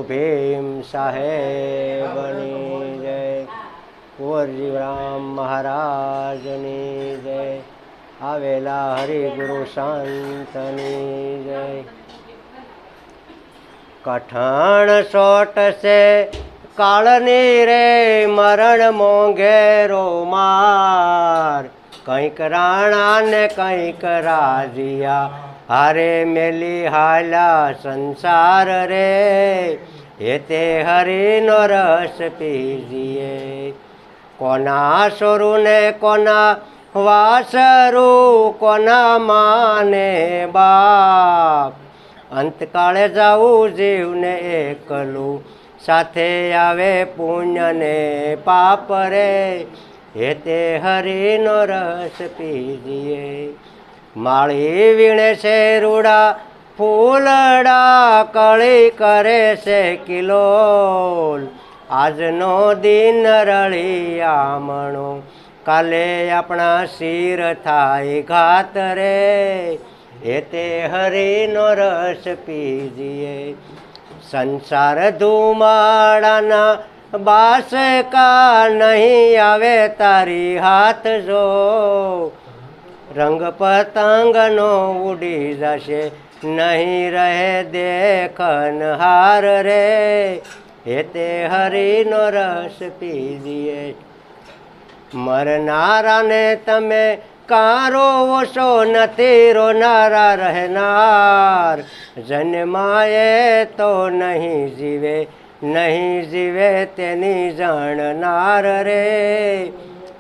ભીમ સાહેબની જય, કુંવરજી રામ મહારાજની જય, આવેલા હરિગુરુ સંતની જય। કઠણ સોટ છે કાળની રે મરણ મોંઘેરો માર, કંઈક રાણા ને કંઈક રાજીયા, હારે મેલી હાલા સંસાર રે, હેતે હરિનો રસ પીજીએ। કોના સોરુ ને કોના વાસરું, કોના માને બાપ, અંતકાળે જાવું જીવને એકલું, સાથે આવે પુણ્ય ને પાપ રે, હેતે હરિનો રસ પીજીએ। માળી વીણે છે રૂડા ફૂલડા, કળી કરે છે કિલોલ, આજનો દિન રળિયામણો, કાલે આપણા શિર થાય ઘાત રે, હેતે હરિનો રસ પીજીએ। સંસાર ધુમાડાના બાસકા, નહીં આવે તારી હાથ જો, રંગ પતંગનો ઉડી જશે, નહીં રહે દેખન હાર રે, હેતે હરિનો રસ પીજીએ। મરનારાને તમે કાં રોવો છો, નથી રોનારા રહેનાર, જન્માએ તો નહીં જીવે, નહીં જીવે તેની જાણનાર રે,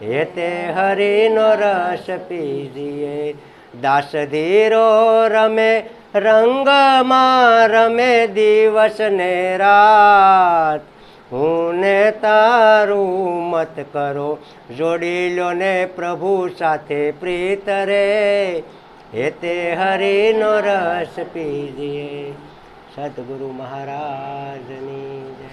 હેતે હરિનો રસ પીજીએ। દાસ ધીરો રમે રંગમાં, રમે દિવસ ને રાત, હું ને તારું મત કરો, જોડી લો ને પ્રભુ સાથે પ્રીત રે, હેતે હરિનો રસ પીજીએ। સદગુરુ મહારાજની જય।